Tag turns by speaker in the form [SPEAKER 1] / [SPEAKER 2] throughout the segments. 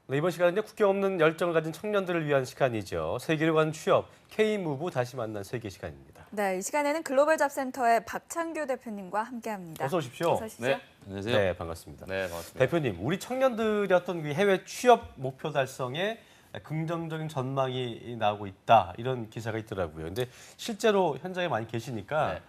[SPEAKER 1] 네, 이번 시간은요, 국경 없는 열정을 가진 청년들을 위한 시간이죠. 세계로 가는 취업, K무브 다시 만난 세계 시간입니다.
[SPEAKER 2] 네, 이 시간에는 글로벌 잡센터의 박창규 대표님과 함께합니다.
[SPEAKER 1] 어서 오십시오.
[SPEAKER 2] 어서 오십시오.
[SPEAKER 3] 네, 안녕하세요.
[SPEAKER 1] 네, 반갑습니다.
[SPEAKER 3] 네, 반갑습니다.
[SPEAKER 1] 대표님, 우리 청년들의 어떤 그 해외 취업 목표 달성에 긍정적인 전망이 나오고 있다, 이런 기사가 있더라고요. 근데 실제로 현장에 많이 계시니까
[SPEAKER 3] 네.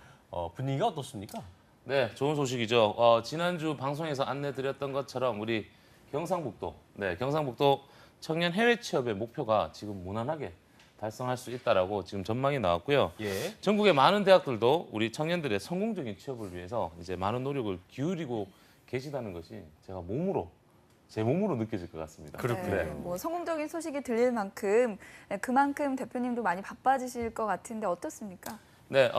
[SPEAKER 1] 분위기가 어떻습니까?
[SPEAKER 3] 네, 좋은 소식이죠. 지난주 방송에서 안내드렸던 것처럼 우리 경상북도 청년 해외 취업의 목표가 지금 무난하게 달성할 수 있다라고 지금 전망이 나왔고요.
[SPEAKER 1] 예.
[SPEAKER 3] 전국의 많은 대학들도 우리 청년들의 성공적인 취업을 위해서 이제 많은 노력을 기울이고 계시다는 것이 제 몸으로 느껴질 것 같습니다.
[SPEAKER 1] 그렇군요.
[SPEAKER 2] 네, 뭐 성공적인 소식이 들릴 만큼 그만큼 대표님도 많이 바빠지실 것 같은데 어떻습니까?
[SPEAKER 3] 네,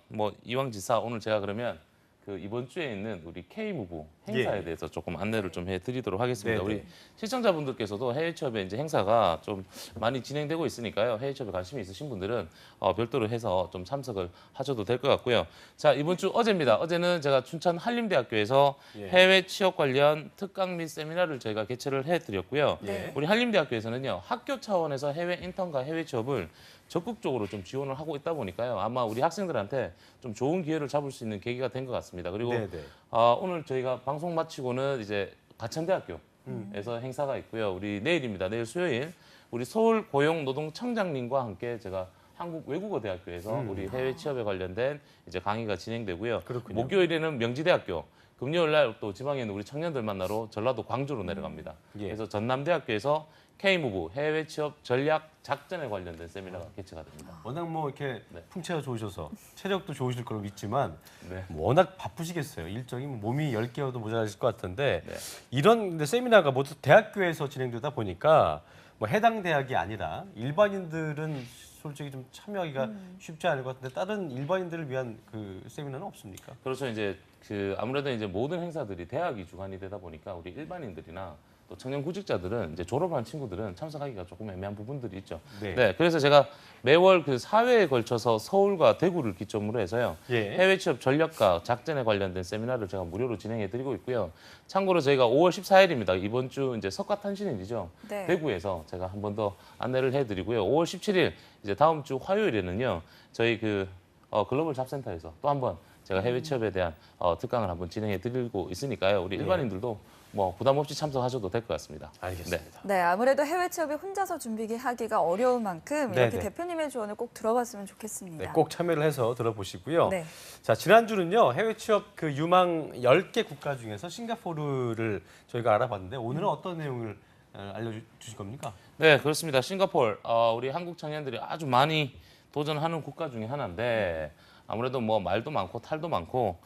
[SPEAKER 3] 뭐 이왕지사 오늘 제가 그러면 그 이번 주에 있는 우리 K무브 행사에
[SPEAKER 1] 예.
[SPEAKER 3] 대해서 조금 안내를 좀 해드리도록 하겠습니다.
[SPEAKER 1] 네네.
[SPEAKER 3] 우리 시청자분들께서도 해외 취업에 이제 행사가 좀 많이 진행되고 있으니까요. 해외 취업에 관심이 있으신 분들은 별도로 해서 좀 참석을 하셔도 될 것 같고요. 자, 이번 주 어제입니다. 어제는 제가 춘천 한림대학교에서
[SPEAKER 1] 예.
[SPEAKER 3] 해외 취업 관련 특강 및 세미나를 저희가 개최를 해드렸고요.
[SPEAKER 1] 예.
[SPEAKER 3] 우리 한림대학교에서는요, 학교 차원에서 해외 인턴과 해외 취업을 적극적으로 좀 지원을 하고 있다 보니까요. 아마 우리 학생들한테 좀 좋은 기회를 잡을 수 있는 계기가 된 것 같습니다. 그리고
[SPEAKER 1] 네네.
[SPEAKER 3] 오늘 저희가 방송 마치고는 이제 가천대학교에서 행사가 있고요. 우리 내일입니다. 내일 수요일 우리 서울 고용노동청장님과 함께 제가 한국외국어대학교에서 우리 해외 취업에 관련된 이제 강의가 진행되고요.
[SPEAKER 1] 그렇군요.
[SPEAKER 3] 목요일에는 명지대학교, 금요일 날 또 지방에 있는 우리 청년들 만나러 전라도 광주로 내려갑니다.
[SPEAKER 1] 예.
[SPEAKER 3] 그래서 전남대학교에서 K무브 해외 취업 전략 작전에 관련된 세미나가 개최가 됩니다.
[SPEAKER 1] 워낙 뭐 이렇게
[SPEAKER 3] 네.
[SPEAKER 1] 풍채가 좋으셔서 체력도 좋으실 거로 믿지만
[SPEAKER 3] 네.
[SPEAKER 1] 워낙 바쁘시겠어요. 일정이 몸이 10개여도 모자라실 것 같은데
[SPEAKER 3] 네.
[SPEAKER 1] 이런 근데 세미나가 모두 대학교에서 진행되다 보니까 뭐 해당 대학이 아니라 일반인들은 솔직히 좀 참여하기가 쉽지 않을 것 같은데 다른 일반인들을 위한 그 세미나는 없습니까?
[SPEAKER 3] 그렇죠. 이제 그 아무래도 이제 모든 행사들이 대학이 주관이 되다 보니까 우리 일반인들이나 또 청년 구직자들은 이제 졸업한 친구들은 참석하기가 조금 애매한 부분들이 있죠.
[SPEAKER 1] 네.
[SPEAKER 3] 네, 그래서 제가 매월 그 4회에 걸쳐서 서울과 대구를 기점으로 해서요.
[SPEAKER 1] 예.
[SPEAKER 3] 해외 취업 전략과 작전에 관련된 세미나를 제가 무료로 진행해 드리고 있고요. 참고로 저희가 5월 14일입니다. 이번 주 이제 석가탄신일이죠.
[SPEAKER 2] 네.
[SPEAKER 3] 대구에서 제가 한 번 더 안내를 해 드리고요. 5월 17일 이제 다음 주 화요일에는요. 저희 그 글로벌 잡센터에서 또 한 번 제가 해외 취업에 대한 특강을 한번 진행해 드리고 있으니까요. 우리 일반인들도 뭐 부담 없이 참석하셔도 될 것 같습니다.
[SPEAKER 1] 알겠습니다.
[SPEAKER 2] 네, 아무래도 해외 취업이 혼자서 준비하기가 어려운 만큼 이렇게
[SPEAKER 1] 네네.
[SPEAKER 2] 대표님의 조언을 꼭 들어봤으면 좋겠습니다.
[SPEAKER 1] 네, 꼭 참여를 해서 들어보시고요.
[SPEAKER 2] 네.
[SPEAKER 1] 자, 지난주는요. 해외 취업 그 유망 10개 국가 중에서 싱가포르를 저희가 알아봤는데 오늘은 어떤 내용을 알려주실 겁니까?
[SPEAKER 3] 네, 그렇습니다. 싱가포르, 우리 한국 청년들이 아주 많이 도전하는 국가 중에 하나인데 아무래도 뭐 말도 많고 탈도 많고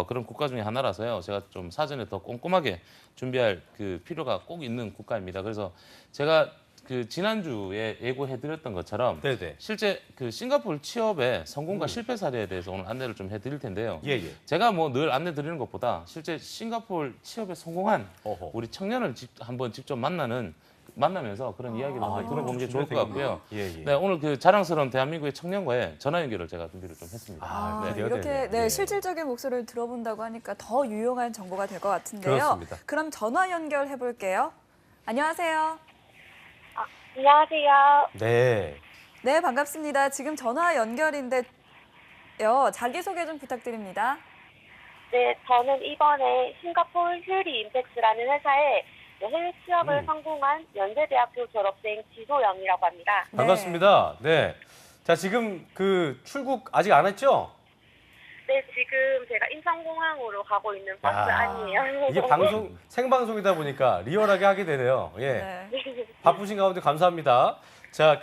[SPEAKER 3] 그런 국가 중에 하나라서요. 제가 좀 사전에 더 꼼꼼하게 준비할 그 필요가 꼭 있는 국가입니다. 그래서 제가 그 지난주에 예고해드렸던 것처럼
[SPEAKER 1] 네네.
[SPEAKER 3] 실제 그 싱가포르 취업의 성공과 실패 사례에 대해서 오늘 안내를 좀 해드릴 텐데요.
[SPEAKER 1] 예, 예.
[SPEAKER 3] 제가 뭐 늘 안내 드리는 것보다 실제 싱가포르 취업에 성공한
[SPEAKER 1] 어허.
[SPEAKER 3] 우리 청년을 한번 직접 만나면서 그런 이야기를 한번 들어보는 게 좋을 것 같고요.
[SPEAKER 1] 예, 예.
[SPEAKER 3] 네, 오늘 그 자랑스러운 대한민국의 청년과의 전화 연결을 제가 준비를 좀 했습니다.
[SPEAKER 1] 아, 기대가
[SPEAKER 2] 이렇게
[SPEAKER 1] 되네요.
[SPEAKER 2] 네,
[SPEAKER 1] 예.
[SPEAKER 2] 실질적인 목소리를 들어본다고 하니까 더 유용한 정보가 될 것 같은데요.
[SPEAKER 1] 그렇습니다.
[SPEAKER 2] 그럼 전화 연결해 볼게요. 안녕하세요.
[SPEAKER 4] 안녕하세요.
[SPEAKER 1] 네.
[SPEAKER 2] 네, 반갑습니다. 지금 전화 연결인데요. 자기소개 좀 부탁드립니다.
[SPEAKER 4] 네, 저는 이번에 싱가포르 휴리 임팩스라는 회사에 해외 취업을 성공한 연세대학교 졸업생 지소영이라고 합니다.
[SPEAKER 2] 네.
[SPEAKER 1] 반갑습니다. 네. 자, 지금 그 출국 아직 안 했죠?
[SPEAKER 4] 네, 지금 제가 인천공항으로 가고 있는 버스 안이에요.
[SPEAKER 1] 이게 생방송이다 보니까 리얼하게 하게 되네요. 예.
[SPEAKER 2] 네.
[SPEAKER 1] 바쁘신 가운데 감사합니다. 자,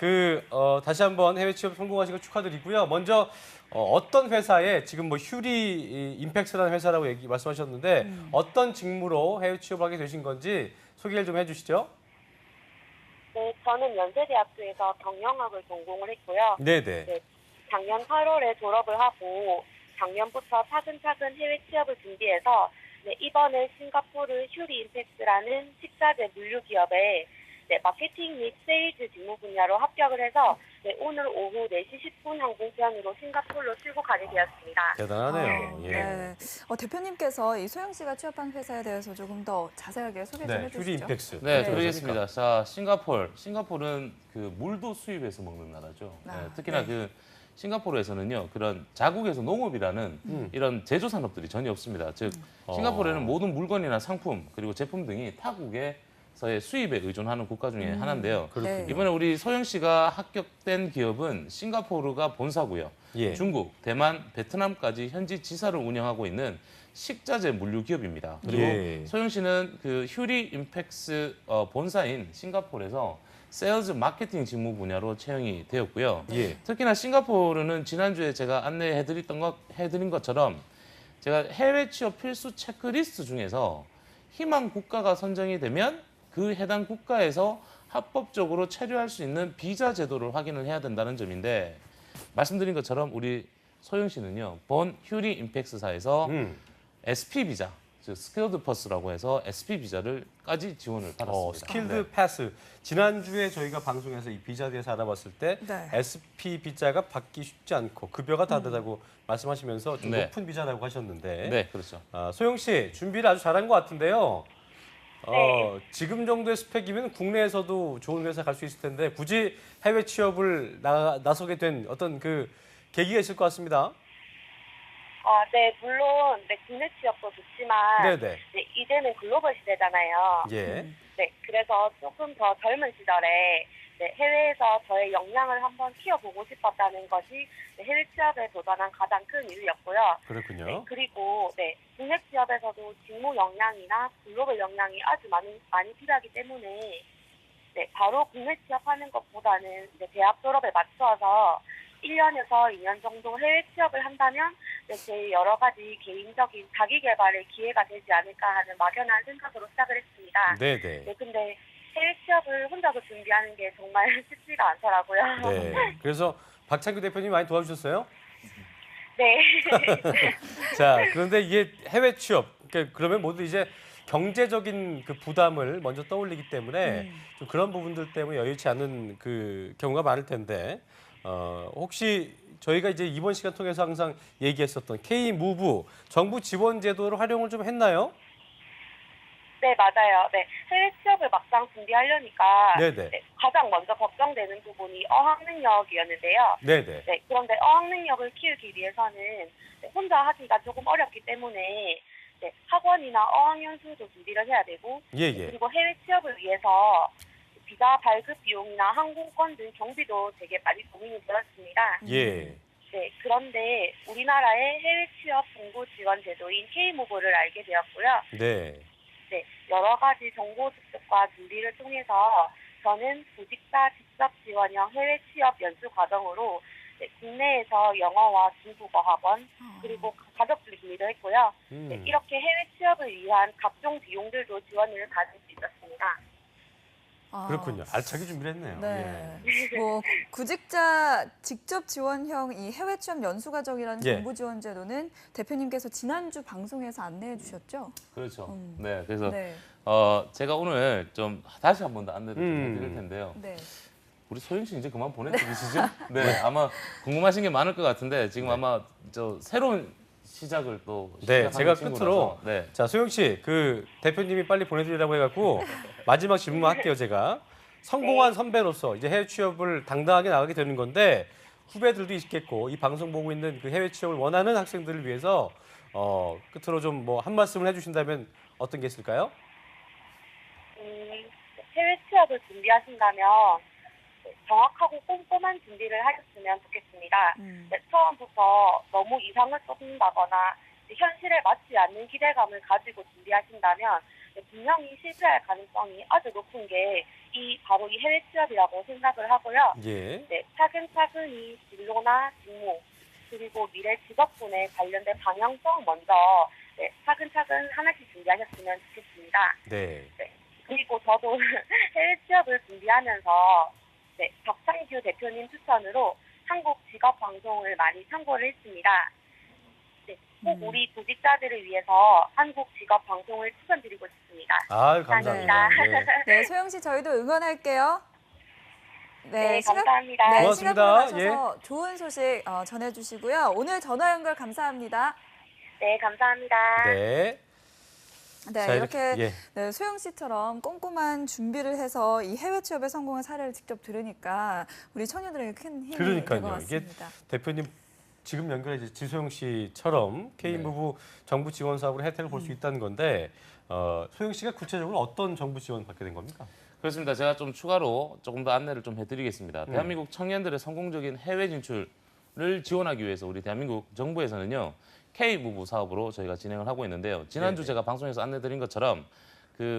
[SPEAKER 1] 다시 한번 해외 취업 성공하신 거 축하드리고요. 먼저 어떤 회사에 지금 뭐 휴리 임팩트라는 회사라고 말씀하셨는데 어떤 직무로 해외 취업을 하게 되신 건지 소개를 좀 해주시죠.
[SPEAKER 4] 네, 저는 연세대학교에서 경영학을 전공을 했고요.
[SPEAKER 1] 네네.
[SPEAKER 4] 네, 작년 8월에 졸업을 하고 작년부터 차근차근 해외 취업을 준비해서 이번에 싱가포르 휴리 임팩스라는 식자재 물류 기업에 마케팅 및 세일즈 직무 분야로 합격을 해서 네, 오늘 오후 4시 10분 항공편으로 싱가포르로 출국하게 되었습니다.
[SPEAKER 1] 대단하네요. 예.
[SPEAKER 2] 네. 대표님께서 이 소영 씨가 취업한 회사에 대해서 조금 더 자세하게 소개 좀
[SPEAKER 1] 네,
[SPEAKER 2] 해주시죠.
[SPEAKER 1] 휴리 임팩스.
[SPEAKER 3] 네,
[SPEAKER 2] 네.
[SPEAKER 3] 드리겠습니다. 자, 싱가포르는 그 물도 수입해서 먹는 나라죠. 네,
[SPEAKER 2] 아,
[SPEAKER 3] 특히나
[SPEAKER 2] 네.
[SPEAKER 3] 그 싱가포르에서는요, 그런 자국에서 농업이라는 이런 제조 산업들이 전혀 없습니다. 즉, 싱가포르에는 모든 물건이나 상품 그리고 제품 등이 타국에서의 수입에 의존하는 국가 중에 하나인데요.
[SPEAKER 2] 네.
[SPEAKER 3] 이번에 우리 소영 씨가 합격된 기업은 싱가포르가 본사고요.
[SPEAKER 1] 예.
[SPEAKER 3] 중국, 대만, 베트남까지 현지 지사를 운영하고 있는 식자재 물류 기업입니다. 그리고
[SPEAKER 1] 예.
[SPEAKER 3] 소영 씨는 그 휴리 임팩스 본사인 싱가포르에서 세일즈 마케팅 직무 분야로 채용이 되었고요.
[SPEAKER 1] 예.
[SPEAKER 3] 특히나 싱가포르는 지난주에 제가 해드린 것처럼 제가 해외 취업 필수 체크리스트 중에서 희망 국가가 선정이 되면 그 해당 국가에서 합법적으로 체류할 수 있는 비자 제도를 확인을 해야 된다는 점인데 말씀드린 것처럼 우리 소영 씨는요, 본 휴리 임팩스사에서 SP 비자, 즉 스킬드 퍼스라고 해서 SP 비자를까지 지원을 받았습니다.
[SPEAKER 1] 스킬드 패스. 지난주에 저희가 방송에서 이 비자에 대해서 알아봤을 때
[SPEAKER 2] 네.
[SPEAKER 1] SP 비자가 받기 쉽지 않고 급여가 다르다고 말씀하시면서 좀
[SPEAKER 3] 네.
[SPEAKER 1] 높은 비자라고 하셨는데
[SPEAKER 3] 네, 그렇죠.
[SPEAKER 1] 소영 씨 준비를 아주 잘한 것 같은데요.
[SPEAKER 4] 네.
[SPEAKER 1] 지금 정도의 스펙이면 국내에서도 좋은 회사 갈 수 있을 텐데 굳이 해외 취업을 나서게 된 어떤 그 계기가 있을 것 같습니다.
[SPEAKER 4] 네, 물론 네, 국내 취업도 좋지만
[SPEAKER 1] 네네.
[SPEAKER 4] 네, 이제는 글로벌 시대잖아요.
[SPEAKER 1] 예.
[SPEAKER 4] 네, 그래서 조금 더 젊은 시절에 네, 해외에서 저의 역량을 한번 키워보고 싶었다는 것이 네, 해외 취업에 도전한 가장 큰 이유였고요.
[SPEAKER 1] 그렇군요.
[SPEAKER 4] 네, 그리고 네, 국내 취업에서도 직무 역량이나 글로벌 역량이 아주 많이 필요하기 때문에 네, 바로 국내 취업하는 것보다는 네, 대학 졸업에 맞춰서 1년에서 2년 정도 해외 취업을 한다면 네, 제 여러 가지 개인적인 자기 개발의 기회가 되지 않을까 하는 막연한 생각으로 시작을 했습니다.
[SPEAKER 1] 네네.
[SPEAKER 4] 네, 근데 해외 취업을 혼자서 준비하는 게 정말 쉽지가 않더라고요.
[SPEAKER 1] 네. 그래서 박창규 대표님 많이 도와주셨어요?
[SPEAKER 4] 네.
[SPEAKER 1] 자, 그런데 이게 해외 취업, 그러면 모두 이제 경제적인 그 부담을 먼저 떠올리기 때문에 좀 그런 부분들 때문에 여의치 않은 그 경우가 많을 텐데 혹시 저희가 이제 이번 시간 통해서 항상 얘기했었던 K-무브 정부 지원 제도를 활용을 좀 했나요?
[SPEAKER 4] 네, 맞아요. 네, 해외 취업을 막상 준비하려니까
[SPEAKER 1] 네네.
[SPEAKER 4] 네, 가장 먼저 걱정되는 부분이 어학능력이었는데요.
[SPEAKER 1] 네네.
[SPEAKER 4] 네, 그런데 어학능력을 키우기 위해서는 네, 혼자 하기가 조금 어렵기 때문에 네, 학원이나 어학연수도 준비를 해야 되고
[SPEAKER 1] 예예.
[SPEAKER 4] 그리고 해외 취업을 위해서 비자 발급 비용이나 항공권 등 경비도 되게 많이 고민이 되었습니다.
[SPEAKER 1] 예.
[SPEAKER 4] 네, 그런데 우리나라의 해외 취업 정보 지원 제도인 K-무브를 알게 되었고요.
[SPEAKER 1] 네.
[SPEAKER 4] 네, 여러 가지 정보 습득과 준비를 통해서 저는 구직자 직접 지원형 해외 취업 연수 과정으로 네, 국내에서 영어와 중국어 학원 그리고 가족들 준비도 했고요. 네, 이렇게 해외 취업을 위한 각종 비용들도 지원을 받을 수 있었습니다.
[SPEAKER 1] 그렇군요. 알차게 준비를 했네요.
[SPEAKER 2] 네. 뭐 구직자 직접 지원형 이 해외 취업 연수 과정이라는
[SPEAKER 1] 예.
[SPEAKER 2] 정부 지원 제도는 대표님께서 지난주 방송에서 안내해 주셨죠?
[SPEAKER 3] 그렇죠. 네, 그래서
[SPEAKER 2] 네.
[SPEAKER 3] 제가 오늘 좀 다시 한 번 더 안내를 좀 해드릴 텐데요.
[SPEAKER 2] 네.
[SPEAKER 3] 우리 소영 씨 이제 그만 보내드리시죠? 네, 아마 궁금하신 게 많을 것 같은데 지금 아마 저 새로운 시작을 또
[SPEAKER 1] 네,
[SPEAKER 3] 시작하는
[SPEAKER 1] 제가
[SPEAKER 3] 친구라서,
[SPEAKER 1] 끝으로
[SPEAKER 3] 네.
[SPEAKER 1] 자 소영 씨, 그 대표님이 빨리 보내드리라고 해갖고 마지막 질문만 할게요. 제가 성공한 선배로서 이제 해외 취업을 당당하게 나가게 되는 건데 후배들도 있겠고 이 방송 보고 있는 그 해외 취업을 원하는 학생들을 위해서 끝으로 좀 뭐 한 말씀을 해주신다면 어떤 게 있을까요?
[SPEAKER 4] 해외 취업을 준비하신다면 정확하고 꼼꼼한 준비를 하셨으면 좋겠습니다. 네, 처음부터 너무 이상을 쏟는다거나 현실에 맞지 않는 기대감을 가지고 준비하신다면 분명히 실패할 가능성이 아주 높은 게 바로 이 해외 취업이라고 생각을 하고요.
[SPEAKER 1] 예.
[SPEAKER 4] 네, 차근차근히 진로나 직무 그리고 미래 직업군에 관련된 방향성 먼저 차근차근 하나씩 준비하셨으면 좋겠습니다.
[SPEAKER 1] 네.
[SPEAKER 4] 그리고 저도 해외 취업을 준비하면서 박창규 대표님 추천으로 한국 직업 방송을 많이 참고를 했습니다. 꼭 우리 구직자들을 위해서 한국 직업 방송을 추천드리고 싶습니다.
[SPEAKER 1] 아유, 감사합니다.
[SPEAKER 4] 감사합니다.
[SPEAKER 1] 네.
[SPEAKER 2] 네, 소영 씨 저희도 응원할게요.
[SPEAKER 4] 네,
[SPEAKER 2] 싱가-
[SPEAKER 4] 감사합니다.
[SPEAKER 2] 네,
[SPEAKER 1] 고맙습니다.
[SPEAKER 2] 싱가포르 가셔서 좋은 소식 전해주시고요. 오늘 전화 연결 감사합니다.
[SPEAKER 4] 네, 감사합니다.
[SPEAKER 1] 네.
[SPEAKER 2] 네,
[SPEAKER 1] 자,
[SPEAKER 2] 이렇게
[SPEAKER 1] 예.
[SPEAKER 2] 네, 소영 씨처럼 꼼꼼한 준비를 해서 이 해외 취업에 성공한 사례를 직접 들으니까 우리 청년들에게 큰 힘이 될 것
[SPEAKER 1] 그러니까요. 이게
[SPEAKER 2] 같습니다.
[SPEAKER 1] 대표님 지금 연결해 이제 지소영 씨처럼 K무부 정부 지원 사업으로 혜택을 볼 수 있다는 건데 소영 씨가 구체적으로 어떤 정부 지원 받게 된 겁니까?
[SPEAKER 3] 그렇습니다. 제가 좀 추가로 조금 더 안내를 좀 해드리겠습니다. 대한민국 청년들의 성공적인 해외 진출을 지원하기 위해서 우리 대한민국 정부에서는요. K무부 사업으로 저희가 진행을 하고 있는데요. 지난주
[SPEAKER 1] 네네.
[SPEAKER 3] 제가 방송에서 안내드린 것처럼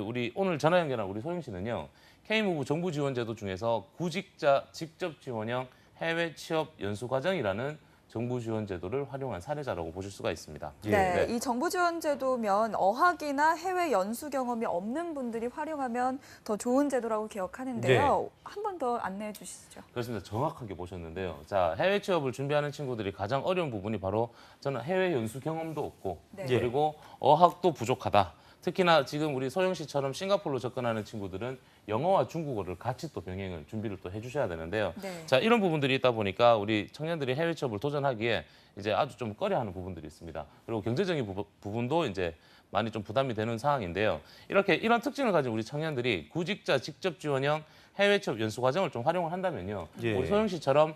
[SPEAKER 3] 우리 오늘 전화 연결한 우리 소영 씨는요. K무부 정부 지원 제도 중에서 구직자 직접 지원형 해외 취업 연수 과정이라는 정부 지원 제도를 활용한 사례자라고 보실 수가 있습니다.
[SPEAKER 1] 예.
[SPEAKER 2] 네, 이 정부 지원 제도면 어학이나 해외 연수 경험이 없는 분들이 활용하면 더 좋은 제도라고 기억하는데요. 한 번 더 안내해 주시죠.
[SPEAKER 3] 그렇습니다. 정확하게 보셨는데요. 자, 해외 취업을 준비하는 친구들이 가장 어려운 부분이 바로 저는 해외 연수 경험도 없고
[SPEAKER 2] 네.
[SPEAKER 3] 그리고 어학도 부족하다. 특히나 지금 우리 소영 씨처럼 싱가포르로 접근하는 친구들은 영어와 중국어를 같이 또 병행을 준비를 또 해주셔야 되는데요.
[SPEAKER 2] 네.
[SPEAKER 3] 자, 이런 부분들이 있다 보니까 우리 청년들이 해외 취업을 도전하기에 이제 아주 좀 꺼려하는 부분들이 있습니다. 그리고 경제적인 부분도 이제 많이 좀 부담이 되는 상황인데요. 이런 특징을 가진 우리 청년들이 구직자 직접 지원형 해외 취업 연수 과정을 좀 활용을 한다면요.
[SPEAKER 1] 예.
[SPEAKER 3] 우리 소영 씨처럼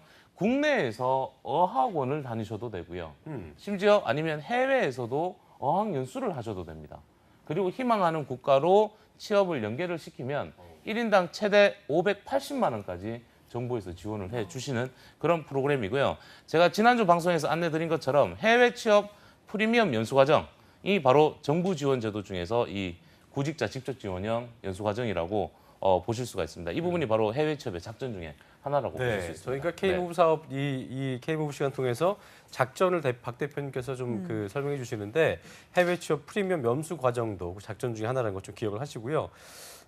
[SPEAKER 3] 국내에서 어학원을 다니셔도 되고요. 심지어 아니면 해외에서도 어학 연수를 하셔도 됩니다. 그리고 희망하는 국가로 취업을 연계를 시키면 1인당 최대 580만 원까지 정부에서 지원을 해주시는 그런 프로그램이고요. 제가 지난주 방송에서 안내드린 것처럼 해외 취업 프리미엄 연수과정이 바로 정부 지원 제도 중에서 이 구직자 직접 지원형 연수과정이라고 보실 수가 있습니다. 이 부분이 바로 해외 취업의 작전 중에 하나라고 보실 수
[SPEAKER 1] 네,
[SPEAKER 3] 있습니다.
[SPEAKER 1] 저희가 K무부 사업 이 K무부 시간 통해서 작전을 박 대표님께서 좀 설명해 주시는데 해외 취업 프리미엄 연수 과정도 그 작전 중에 하나라는 것 좀 기억을 하시고요.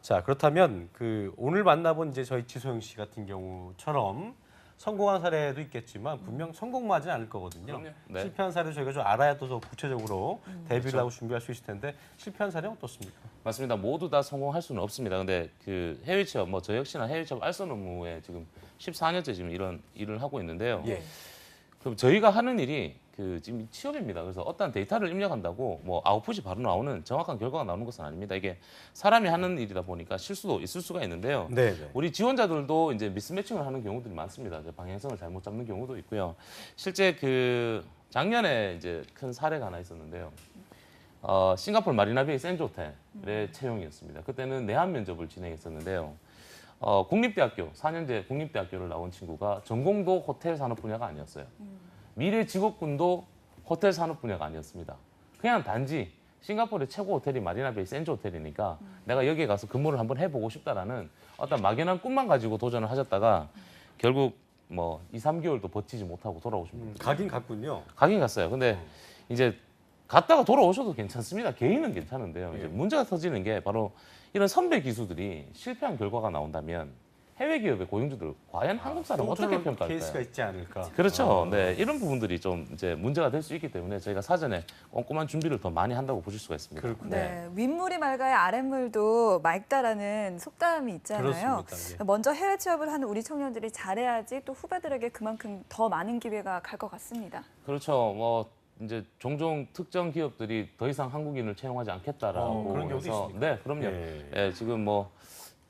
[SPEAKER 1] 자, 그렇다면 오늘 만나본 이제 저희 지소영 씨 같은 경우처럼 성공한 사례도 있겠지만 분명 성공하지는 않을 거거든요.
[SPEAKER 3] 그럼요. 네.
[SPEAKER 1] 실패한 사례를 저희가 좀 알아야 또 더 구체적으로 대비를
[SPEAKER 3] 그렇죠.
[SPEAKER 1] 하고 준비할 수 있을 텐데 실패한 사례는 어떻습니까?
[SPEAKER 3] 맞습니다. 모두 다 성공할 수는 없습니다. 근데 해외 취업, 저 역시나 해외 취업 알선 업무에 지금 14년째 지금 이런 일을 하고 있는데요.
[SPEAKER 1] 예.
[SPEAKER 3] 그럼 저희가 하는 일이 지금 취업입니다. 그래서 어떤 데이터를 입력한다고 아웃풋이 바로 나오는 정확한 결과가 나오는 것은 아닙니다. 이게 사람이 하는 일이다 보니까 실수도 있을 수가 있는데요.
[SPEAKER 1] 네, 네.
[SPEAKER 3] 우리 지원자들도 이제 미스매칭을 하는 경우들이 많습니다. 이제 방향성을 잘못 잡는 경우도 있고요. 실제 작년에 이제 큰 사례가 하나 있었는데요. 싱가포르 마리나베이 샌즈 호텔의 채용이었습니다. 그때는 내한 면접을 진행했었는데요. 국립대학교 4년제 국립대학교를 나온 친구가 전공도 호텔 산업 분야가 아니었어요. 미래 직업군도 호텔 산업 분야가 아니었습니다. 그냥 단지 싱가포르의 최고 호텔이 마리나베이 샌즈 호텔이니까 내가 여기에 가서 근무를 한번 해보고 싶다라는 어떤 막연한 꿈만 가지고 도전을 하셨다가 결국 2, 3개월도 버티지 못하고 돌아오신 분들
[SPEAKER 1] 가긴 갔군요.
[SPEAKER 3] 가긴 갔어요. 근데 이제 갔다가 돌아오셔도 괜찮습니다. 개인은 괜찮은데요. 이제 문제가 터지는 게 바로 이런 선배 기수들이 실패한 결과가 나온다면 해외 기업의 고용주들 과연 한국 사람 어떻게 평가할까요?
[SPEAKER 1] 케이스가 있지 않을까?
[SPEAKER 3] 그렇죠. 네, 이런 부분들이 좀 이제 문제가 될 수 있기 때문에 저희가 사전에 꼼꼼한 준비를 더 많이 한다고 보실 수가 있습니다.
[SPEAKER 1] 그렇군요.
[SPEAKER 2] 네, 윗물이 맑아야 아랫물도 맑다라는 속담이 있잖아요.
[SPEAKER 1] 그렇습니다. 예.
[SPEAKER 2] 먼저 해외 취업을 하는 우리 청년들이 잘해야지 또 후배들에게 그만큼 더 많은 기회가 갈 것 같습니다.
[SPEAKER 3] 그렇죠. 이제 종종 특정 기업들이 더 이상 한국인을 채용하지 않겠다라고
[SPEAKER 1] 그런 경우도
[SPEAKER 3] 해서
[SPEAKER 1] 있습니까?
[SPEAKER 3] 네, 그럼요.
[SPEAKER 1] 예.
[SPEAKER 3] 예, 지금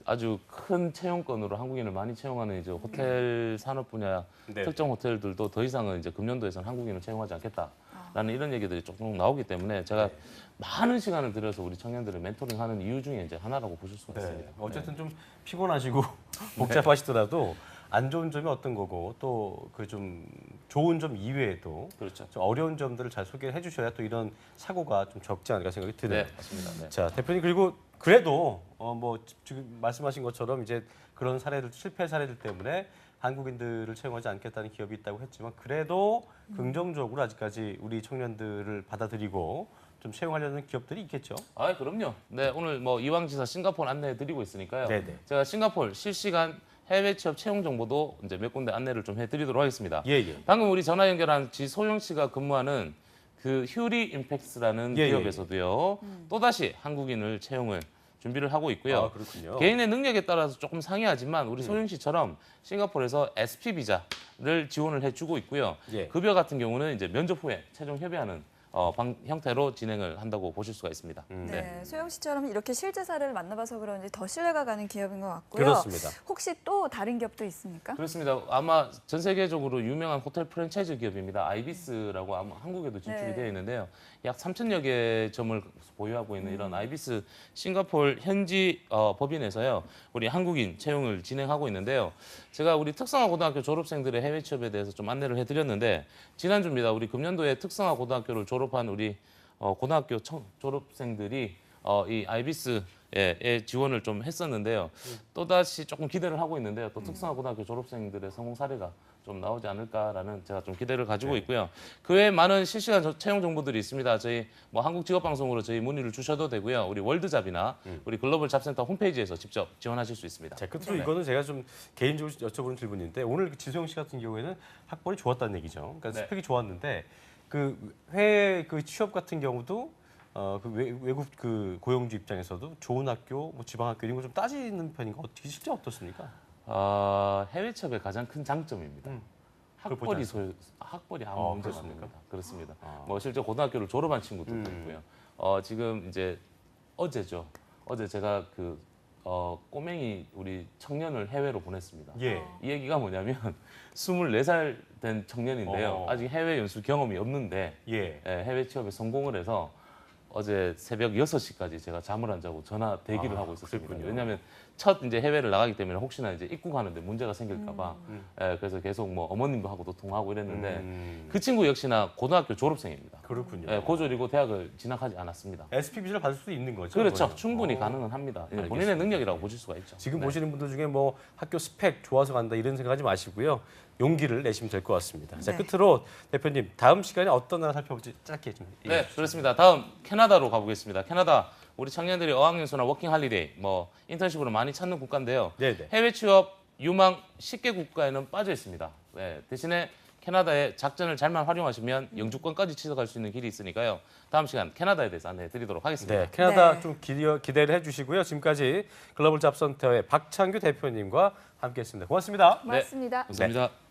[SPEAKER 3] 아주 큰 채용건으로 한국인을 많이 채용하는 이제 호텔 산업 분야
[SPEAKER 1] 네.
[SPEAKER 3] 특정 호텔들도 더 이상은 이제 금년도에서는 한국인을 채용하지 않겠다라는 이런 얘기들이 조금 나오기 때문에 제가 많은 시간을 들여서 우리 청년들을 멘토링하는 이유 중에 이제 하나라고 보실 수가
[SPEAKER 1] 네.
[SPEAKER 3] 있습니다.
[SPEAKER 1] 어쨌든 좀 피곤하시고 복잡하시더라도 안 좋은 점이 어떤 거고 또 그 좀 좋은 점 이외에도
[SPEAKER 3] 그렇죠.
[SPEAKER 1] 좀 어려운 점들을 잘 소개해 주셔야 또 이런 사고가 좀 적지 않을까 생각이 드네요.
[SPEAKER 3] 네, 맞습니다. 네.
[SPEAKER 1] 자, 대표님 그리고 그래도 지금 말씀하신 것처럼 이제 그런 실패 사례들 때문에 한국인들을 채용하지 않겠다는 기업이 있다고 했지만 그래도 긍정적으로 아직까지 우리 청년들을 받아들이고 좀 채용하려는 기업들이 있겠죠.
[SPEAKER 3] 아, 그럼요. 네, 오늘 이왕지사 싱가포르 안내해 드리고 있으니까요.
[SPEAKER 1] 네네.
[SPEAKER 3] 제가 싱가포르 실시간 해외 취업 채용 정보도 이제 몇 군데 안내를 좀 해드리도록 하겠습니다.
[SPEAKER 1] 예, 예.
[SPEAKER 3] 방금 우리 전화 연결한 지소영 씨가 근무하는 휴리 임팩스라는
[SPEAKER 1] 예,
[SPEAKER 3] 기업에서도요. 또다시 한국인을 채용을 준비를 하고 있고요.
[SPEAKER 1] 아, 그렇군요.
[SPEAKER 3] 개인의 능력에 따라서 조금 상이하지만 우리 소영 씨처럼 싱가포르에서 SP 비자를 지원을 해주고 있고요.
[SPEAKER 1] 예.
[SPEAKER 3] 급여 같은 경우는 이제 면접 후에 최종 협의하는 형태로 진행을 한다고 보실 수가 있습니다.
[SPEAKER 2] 네, 소영 씨처럼 이렇게 실제 사례를 만나봐서 그런지 더 신뢰가 가는 기업인 것 같고요.
[SPEAKER 1] 그렇습니다.
[SPEAKER 2] 혹시 또 다른 기업도 있습니까?
[SPEAKER 3] 그렇습니다. 아마 전 세계적으로 유명한 호텔 프랜차이즈 기업입니다. 아이비스라고 아마 한국에도 진출이
[SPEAKER 2] 네.
[SPEAKER 3] 되어 있는데요. 약 3,000여 개의 점을 보유하고 있는 이런 아이비스 싱가포르 현지 법인에서요. 우리 한국인 채용을 진행하고 있는데요. 제가 우리 특성화 고등학교 졸업생들의 해외 취업에 대해서 좀 안내를 해드렸는데 지난주입니다. 우리 금년도에 특성화 고등학교를 졸업한 우리 고등학교 졸업생들이 이 아이비스에 지원을 좀 했었는데요. 또다시 조금 기대를 하고 있는데요. 또 특성화 고등학교 졸업생들의 성공 사례가 좀 나오지 않을까라는 제가 좀 기대를 가지고 있고요. 그 외에 많은 실시간 채용 정보들이 있습니다. 저희 뭐 한국직업방송으로 저희 문의를 주셔도 되고요. 우리 월드잡이나 우리 글로벌 잡센터 홈페이지에서 직접 지원하실 수 있습니다.
[SPEAKER 1] 자, 끝으로
[SPEAKER 3] 네.
[SPEAKER 1] 이거는 제가 좀 개인적으로 여쭤보는 질문인데 오늘 지소영 씨 같은 경우에는 학벌이 좋았다는 얘기죠. 그러니까
[SPEAKER 3] 네.
[SPEAKER 1] 스펙이 좋았는데 그 해외 그 취업 같은 경우도 그 외국 그 고용주 입장에서도 좋은 학교, 뭐 지방 학교 이런 거 좀 따지는 편인가 어떻게 실제 어떻습니까?
[SPEAKER 3] 해외 취업의 가장 큰 장점입니다.
[SPEAKER 1] 그걸 보지
[SPEAKER 3] 학벌이 아무 문제가
[SPEAKER 1] 그렇습니까?
[SPEAKER 3] 없습니다. 그렇습니다.
[SPEAKER 1] 아.
[SPEAKER 3] 뭐 실제 고등학교를 졸업한 친구들도 있고요. 지금 이제 어제죠. 어제 제가 그 꼬맹이 우리 청년을 해외로 보냈습니다.
[SPEAKER 1] 예.
[SPEAKER 3] 이 얘기가 뭐냐면 24살 된 청년인데요. 아직 해외 연수 경험이 없는데
[SPEAKER 1] 예.
[SPEAKER 3] 해외 취업에 성공을 해서 어제 새벽 6시까지 제가 잠을 안 자고 전화 대기를 하고 있었습니다.
[SPEAKER 1] 그랬군요.
[SPEAKER 3] 왜냐하면 첫 이제 해외를 나가기 때문에 혹시나 이제 입국하는데 문제가 생길까봐 그래서 계속 뭐 어머님도 하고도 통화하고 이랬는데 그 친구 역시나 고등학교 졸업생입니다.
[SPEAKER 1] 그렇군요.
[SPEAKER 3] 고졸이고 대학을 진학하지 않았습니다.
[SPEAKER 1] SP 비자를 받을 수도 있는 거죠.
[SPEAKER 3] 그렇죠.
[SPEAKER 1] 그거는?
[SPEAKER 3] 충분히 가능은 합니다.
[SPEAKER 1] 알겠습니다.
[SPEAKER 3] 본인의 능력이라고 보실 수가 있죠.
[SPEAKER 1] 지금
[SPEAKER 3] 네.
[SPEAKER 1] 보시는 분들 중에 뭐 학교 스펙 좋아서 간다 이런 생각하지 마시고요. 용기를 내시면 될 것 같습니다. 자,
[SPEAKER 2] 네.
[SPEAKER 1] 끝으로 대표님 다음 시간에 어떤 나라 살펴볼지 짧게 좀.
[SPEAKER 3] 네, 그렇습니다. 다음 캐나다로 가보겠습니다. 캐나다 우리 청년들이 어학연수나 워킹 할리데이, 뭐 인턴십으로 많이 찾는 국가인데요.
[SPEAKER 1] 네네.
[SPEAKER 3] 해외 취업 유망 10개 국가에는 빠져 있습니다. 네, 대신에 캐나다의 작전을 잘만 활용하시면 영주권까지 취득할 수 있는 길이 있으니까요. 다음 시간 캐나다에 대해서 안내해 드리도록 하겠습니다.
[SPEAKER 1] 네, 캐나다
[SPEAKER 2] 네.
[SPEAKER 1] 좀 기대를 해주시고요. 지금까지 글로벌 잡센터의 박창규 대표님과 함께했습니다. 고맙습니다.
[SPEAKER 2] 고맙습니다.
[SPEAKER 3] 감사합니다.